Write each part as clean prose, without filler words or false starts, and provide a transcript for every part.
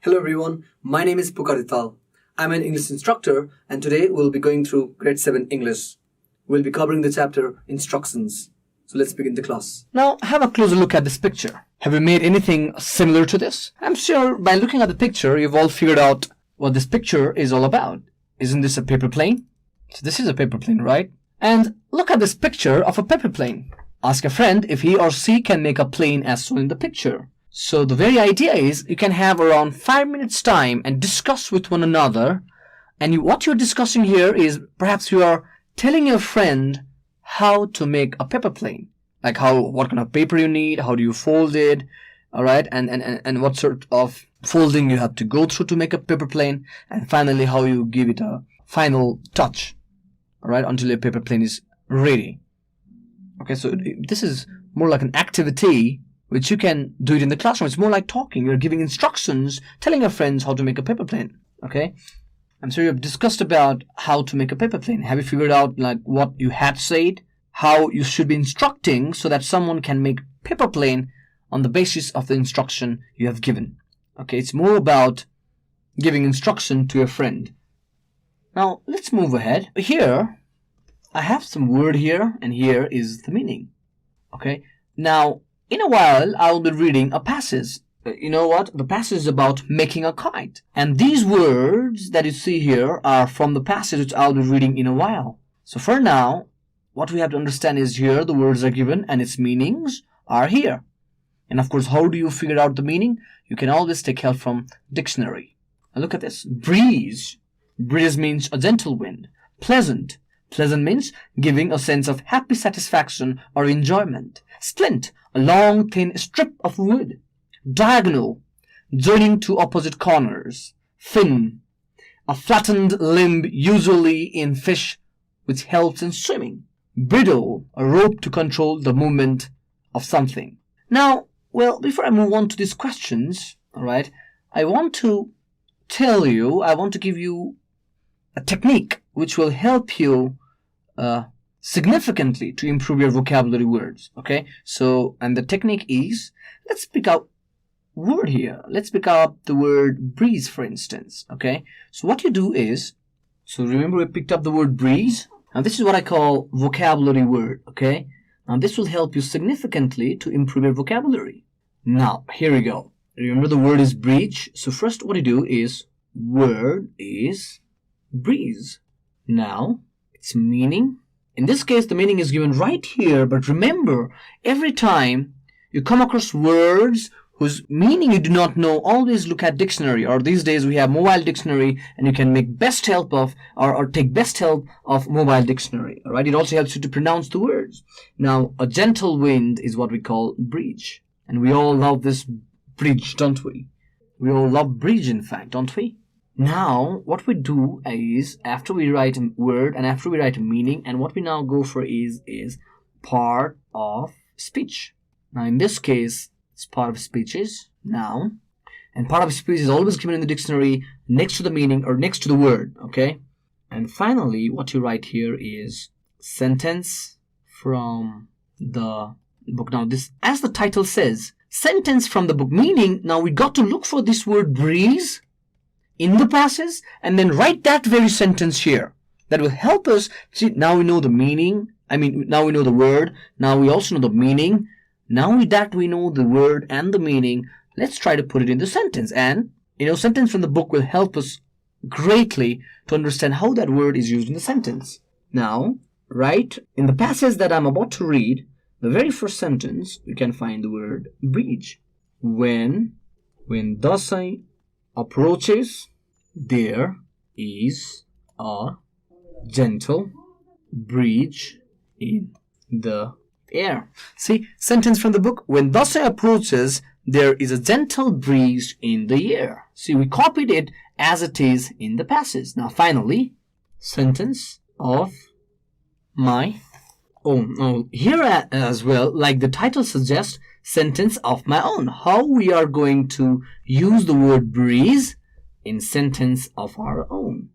Hello everyone, my name is Pukar Dhital. I'm an English instructor and today we'll be going through Grade 7 English. We'll be covering the chapter Instructions. So let's begin the class. Now have a closer look at this picture. Have you made anything similar to this? I'm sure by looking at the picture you've all figured out what this picture is all about. Isn't this a paper plane? So this is a paper plane, right? And look at this picture of a paper plane. Ask a friend if he or she can make a plane as shown in the picture. So the very idea is you can have around 5 minutes time and discuss with one another, and what you're discussing here is perhaps you are telling your friend how to make a paper plane, like what kind of paper you need, how do you fold it, all right, and what sort of folding you have to go through to make a paper plane, and finally how you give it a final touch, all right, until your paper plane is ready. Okay, so this is more like an activity which you can do it in the classroom. It's more like talking. You're giving instructions, telling your friends how to make a paper plane. Okay? I'm sure you've discussed about how to make a paper plane. Have you figured out like what you had said? How you should be instructing so that someone can make paper plane on the basis of the instruction you have given. Okay, it's more about giving instruction to your friend. Now, let's move ahead. Here, I have some word here, and here is the meaning. Okay? Now, in a while, I'll be reading a passage. You know what? The passage is about making a kite. And these words that you see here are from the passage which I'll be reading in a while. So for now, what we have to understand is here the words are given and its meanings are here. And of course, how do you figure out the meaning? You can always take help from dictionary. Now look at this. Breeze. Breeze means a gentle wind. Pleasant. Pleasant means giving a sense of happy satisfaction or enjoyment. Splint. A long, thin strip of wood. Diagonal, joining two opposite corners. Fin, a flattened limb usually in fish which helps in swimming. Bridle, a rope to control the movement of something. Now, well, before I move on to these questions, alright, I want to give you a technique which will help you significantly to improve your vocabulary words. Okay, so and the technique is, let's pick up word here. Let's pick up the word breeze, for instance. Okay, so what you do is, so remember we picked up the word breeze. Now this is what I call vocabulary word. Okay, now this will help you significantly to improve your vocabulary. Now here we go. Remember the word is breeze. So first what you do is, word is breeze. Now its meaning. In this case, the meaning is given right here, but remember, every time you come across words whose meaning you do not know, always look at dictionary, or these days we have mobile dictionary, and you can make best help of, or take best help of mobile dictionary, all right? It also helps you to pronounce the words. Now, a gentle wind is what we call breeze, and we all love this breeze, don't we? We all love breeze, in fact, don't we? Now, what we do is, after we write a word and after we write a meaning, and what we now go for is part of speech. Now, in this case, it's part of speech is noun, and part of speech is always given in the dictionary next to the meaning or next to the word, okay? And finally, what you write here is sentence from the book. Now, this, as the title says, sentence from the book, meaning now we got to look for this word breeze in the passage and then write that very sentence here. That will help us. See, now we know the meaning. Now we know the word. Now we also know the meaning. Now that we know the word and the meaning, let's try to put it in the sentence. And, sentence from the book will help us greatly to understand how that word is used in the sentence. Now, right in the passage that I'm about to read, the very first sentence, we can find the word breeze. When Dasai approaches, there is a gentle breeze in the air. See, sentence from the book. When Dasai approaches, there is a gentle breeze in the air. See, we copied it as it is in the passage. Now, finally, sentence of my own. Now, here as well, like the title suggests, sentence of my own. How we are going to use the word breeze in sentence of our own.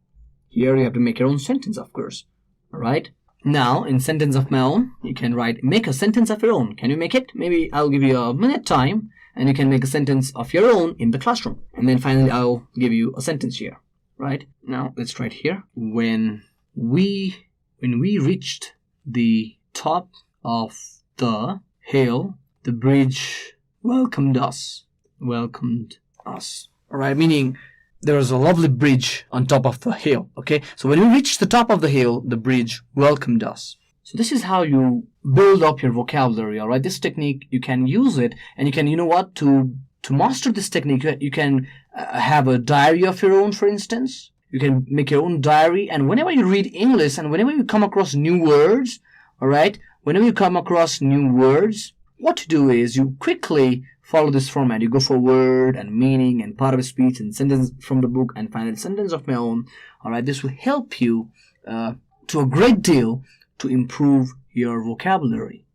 Here you have to make your own sentence, of course. All right. Now, in sentence of my own, you can write, make a sentence of your own. Can you make it? Maybe I'll give you a minute time and you can make a sentence of your own in the classroom. And then finally, I'll give you a sentence here. Right? Now, let's try it here. When we reached the top of the hill, the bridge welcomed us. Welcomed us. All right? Meaning, there was a lovely bridge on top of the hill. Okay? So when we reached the top of the hill, the bridge welcomed us. So this is how you build up your vocabulary. All right? This technique, you can use it, and you can, you know what, to master this technique, you can have a diary of your own, for instance. You can make your own diary, and whenever you read English and whenever you come across new words, all right, whenever you come across new words, what to do is you quickly follow this format. You go for word and meaning and part of speech and sentence from the book and finally sentence of my own. All right, this will help you to a great deal to improve your vocabulary.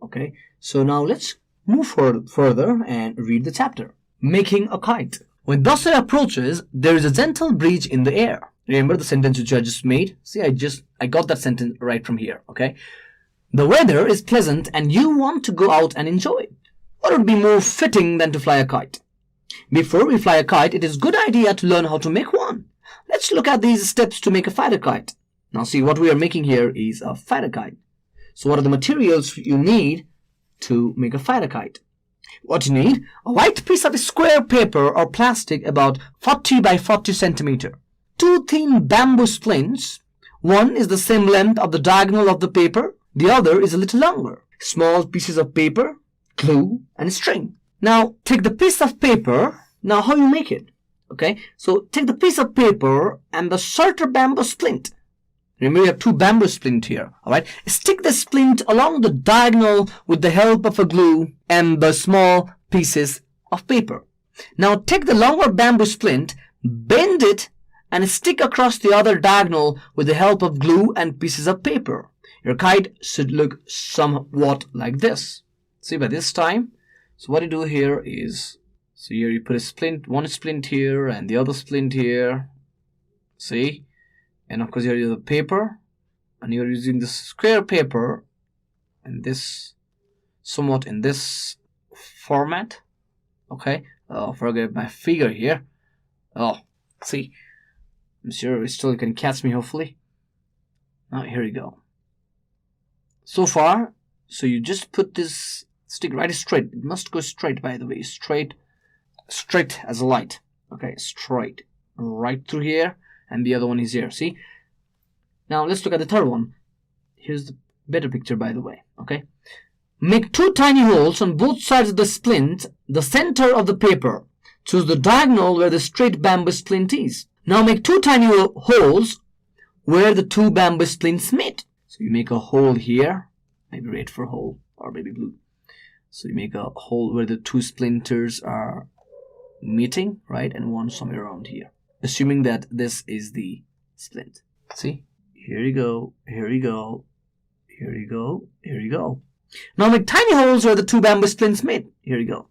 Okay, so now let's move further and read the chapter. Making a kite. When dusk approaches, there is a gentle breeze in the air. Remember the sentence which I just made? See, I got that sentence right from here, okay? The weather is pleasant and you want to go out and enjoy it. What would be more fitting than to fly a kite? Before we fly a kite, it is a good idea to learn how to make one. Let's look at these steps to make a fighter kite. Now see, what we are making here is a fighter kite. So what are the materials you need to make a fighter kite? What you need? A white piece of square paper or plastic about 40 by 40 centimeter. 2 thin bamboo splints. One is the same length of the diagonal of the paper. The other is a little longer. Small pieces of paper, glue, and string. Now take the piece of paper. Now how you make it? Okay, so take the piece of paper and the shorter bamboo splint. Remember, you have 2 bamboo splint here, alright? Stick the splint along the diagonal with the help of a glue and the small pieces of paper. Now take the longer bamboo splint, bend it, and stick across the other diagonal with the help of glue and pieces of paper. Your kite should look somewhat like this. See, by this time, so what you do here is, so here you put a splint, one splint here and the other splint here. See? And of course here you have the paper, and you're using this square paper and this somewhat in this format. Okay, forget my figure here. Oh, see, I'm sure still you can catch me hopefully. Now here you go. So far, so you just put this stick right straight. It must go straight, by the way, straight as a light. Okay, straight right through here. And the other one is here, see? Now, let's look at the third one. Here's the better picture, by the way, okay? Make 2 tiny holes on both sides of the splint, the center of the paper. Choose the diagonal where the straight bamboo splint is. Now, make 2 tiny holes where the 2 bamboo splints meet. So, you make a hole here, maybe red for hole, or maybe blue. So, you make a hole where the 2 splinters are meeting, right? And one somewhere around here. Assuming that this is the splint. See? Here you go, here you go, here you go, here you go. Now make tiny holes where the 2 bamboo splints meet. Here you go.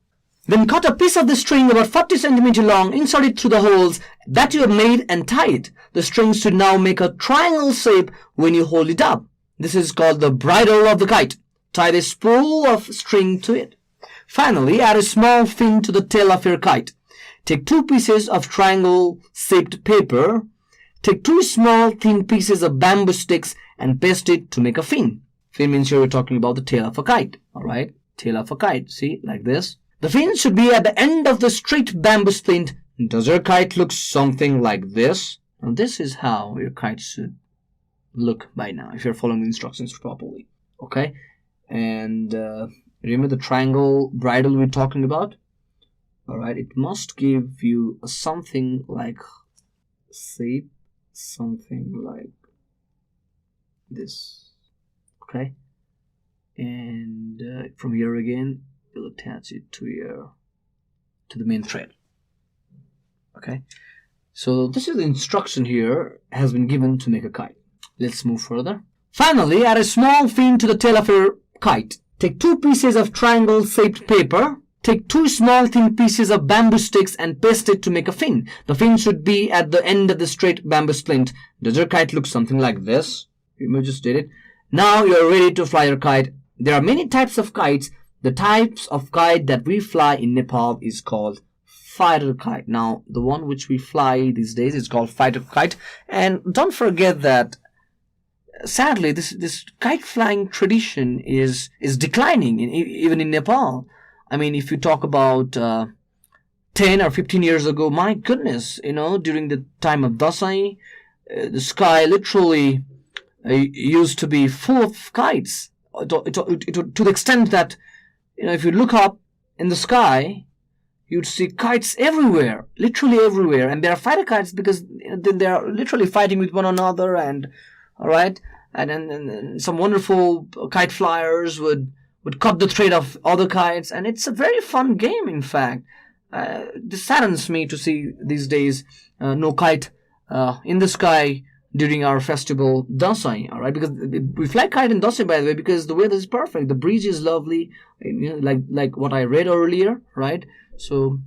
Then cut a piece of the string about 40 centimeters long, insert it through the holes that you have made and tie it. The string should now make a triangle shape when you hold it up. This is called the bridle of the kite. Tie the spool of string to it. Finally, add a small fin to the tail of your kite. Take 2 pieces of triangle-shaped paper. Take 2 small thin pieces of bamboo sticks and paste it to make a fin. Fin means here we're talking about the tail of a kite. Alright, tail of a kite. See, like this. The fin should be at the end of the straight bamboo splint. Does your kite look something like this? Now this is how your kite should look by now, if you're following the instructions properly. Okay? And remember the triangle bridle we're talking about? Alright, it must give you something like shape, something like this. Okay, and from here again, you'll attach it to the main thread. Okay, so this is the instruction here has been given to make a kite. Let's move further. Finally, add a small fin to the tail of your kite. Take 2 pieces of triangle-shaped paper. Take 2 small thin pieces of bamboo sticks and paste it to make a fin. The fin should be at the end of the straight bamboo splint. Does your kite look something like this? You just did it. Now you are ready to fly your kite. There are many types of kites. the types of kite that we fly in Nepal is called fighter kite. Now, the one which we fly these days is called fighter kite. And don't forget that, sadly, this kite flying tradition is declining even in Nepal. I mean, if you talk about 10 or 15 years ago, my goodness, during the time of Dasai, the sky literally used to be full of kites. To the extent that, if you look up in the sky, you'd see kites everywhere, literally everywhere. And they are fighter kites because they are literally fighting with one another. And all right, and then some wonderful kite flyers would cut the thread of other kites, and it's a very fun game. In fact, this saddens me to see these days no kite in the sky during our festival Dasai. All right, because we fly kite in Dasai, by the way, because the weather is perfect, the breeze is lovely, like what I read earlier, right? So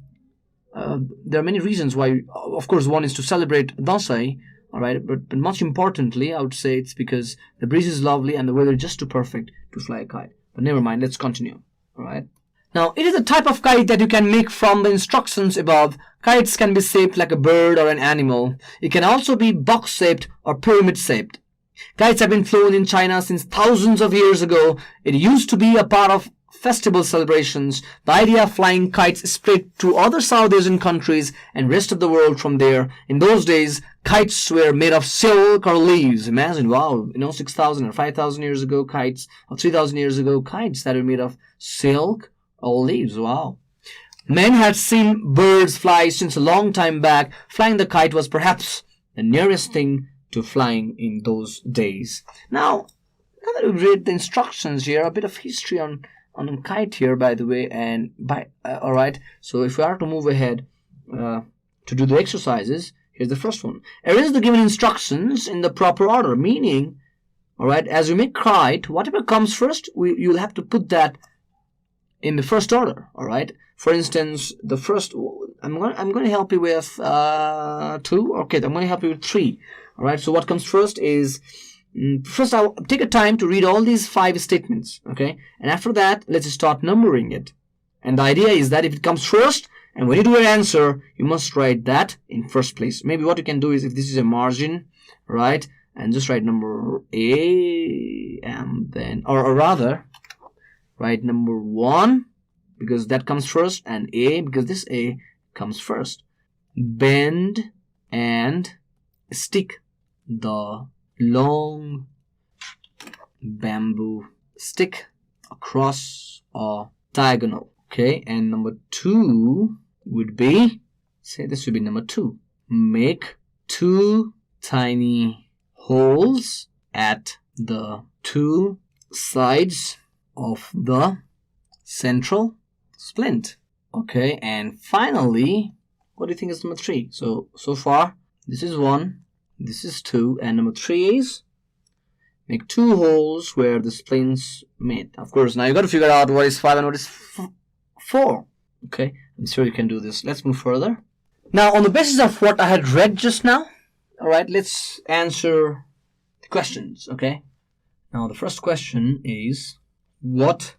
there are many reasons why. Of course, one is to celebrate Dasai, all right, but much importantly, I would say it's because the breeze is lovely and the weather is just too perfect to fly a kite. But never mind, let's continue, all right? Now, it is a type of kite that you can make from the instructions above. Kites can be shaped like a bird or an animal. It can also be box-shaped or pyramid-shaped. Kites have been flown in China since thousands of years ago. It used to be a part of festival celebrations. The idea of flying kites spread to other South Asian countries and rest of the world from there. In those days, kites were made of silk or leaves. Imagine, wow, 6,000 or 5,000 years ago, kites, or 3,000 years ago, kites that were made of silk or leaves. Wow. Men had seen birds fly since a long time back. Flying the kite was perhaps the nearest thing to flying in those days. Now that we've read the instructions here, a bit of history on kite here, by the way, and all right. So if we are to move ahead to do the exercises, here's the first one. Arrange the given instructions in the proper order, meaning, all right, as you make kite, whatever comes first, you'll have to put that in the first order, all right? For instance, the first, I'm going to help you with 2. Okay, I'm going to help you with 3, all right? So what comes first is, first I'll take a time to read all these 5 statements, okay? And after that, let's start numbering it. And the idea is that if it comes first, and when you do your answer, you must write that in first place. Maybe what you can do is, if this is a margin, right, and just write number A, and then, or rather, write number 1, because that comes first, and A, because this A comes first. Bend and stick the long bamboo stick across a diagonal. Okay, and number 2 would be, say this would be number 2. Make 2 tiny holes at the 2 sides of the central splint. Okay, and finally, what do you think is number 3? So far, this is 1, this is 2, and number 3 is make 2 holes where the splints meet. Of course, now you got to figure out what is 5 and what is 4. Okay, I'm sure you can do this. Let's move further. Now, on the basis of what I had read just now, all right, let's answer the questions. Okay, now the first question is, what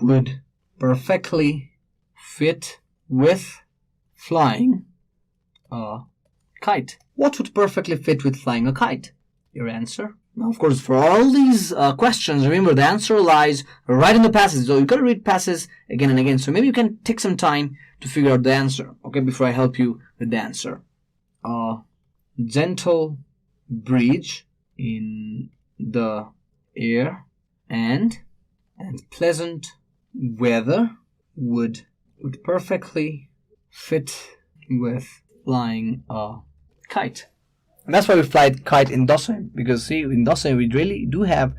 would perfectly fit with flying a kite? What would perfectly fit with flying a kite? Your answer? Now, of course, for all these questions, remember the answer lies right in the passage. So you've got to read passages again and again. So maybe you can take some time to figure out the answer, okay, before I help you with the answer. Gentle breeze in the air and pleasant weather would perfectly fit with flying a kite. And that's why we fly kite in Dasai, because see, in Dasai we really do have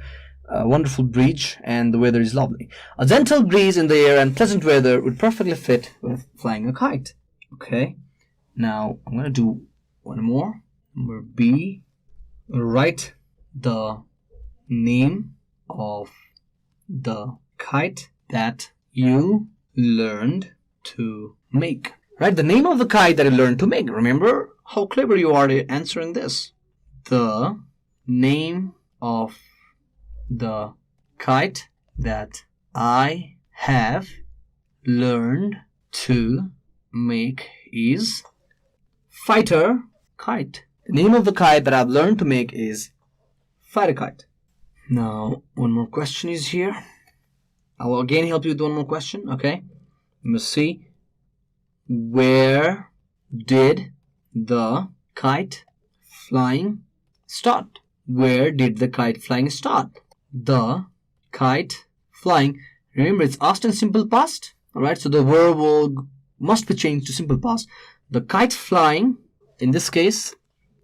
a wonderful breeze and the weather is lovely. A gentle breeze in the air and pleasant weather would perfectly fit with flying a kite. Okay, now I'm going to do one more. Number B, write the name of the kite that you learned to make. Write the name of the kite that you learned to make. Remember how clever you are answering this. The name of the kite that I have learned to make is fighter kite. The name of the kite that I've learned to make is fighter kite. Now, one more question is here. I will again help you with one more question, okay? You must see, where did the kite flying start? Where did the kite flying start? The kite flying. Remember, it's asked in simple past. Alright, so the verb must be changed to simple past. The kite flying, in this case,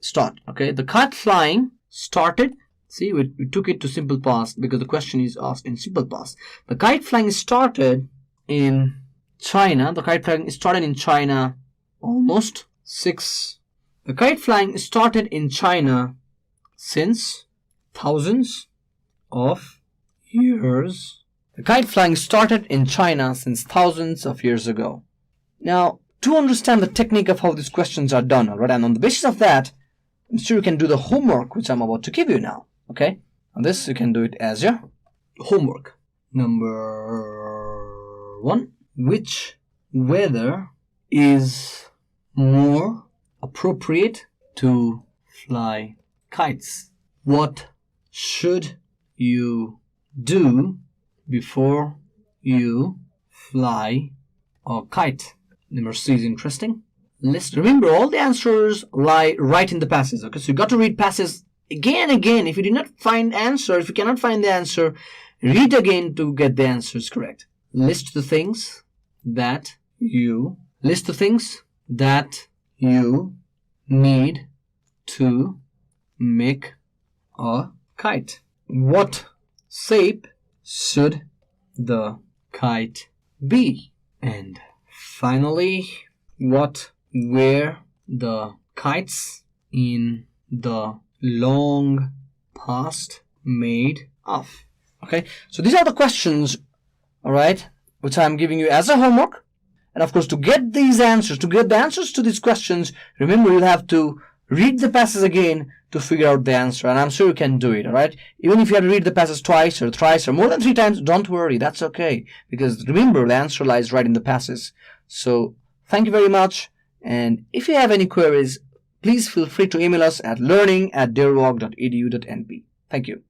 start. Okay, the kite flying started. See, we took it to simple past because the question is asked in simple past. The kite flying started in China. The kite flying started in China almost The kite flying started in China since thousands of years. The kite flying started in China since thousands of years ago. Now, to understand the technique of how these questions are done, alright, and on the basis of that, I'm sure you can do the homework which I'm about to give you now. Okay? On this, you can do it as your homework. Number 1. Which weather is more appropriate to fly kites? What should you do before you fly a kite? Number C is interesting. Remember, all the answers lie right in the passage. Okay, so you got to read passages again and again. If you cannot find the answer, read again to get the answers correct. List the things that you need to make a kite. What shape should the kite be? And finally, what were the kites in the long past made of? Okay, so these are the questions, alright, which I'm giving you as a homework. And of course, to get the answers to these questions, remember, you'll have to read the passage again to figure out the answer. And I'm sure you can do it, alright? Even if you have to read the passage twice or thrice or more than 3 times, don't worry, that's okay. Because remember, the answer lies right in the passage. So, thank you very much. And if you have any queries, please feel free to email us at learning@deerwalk.edu.np. Thank you.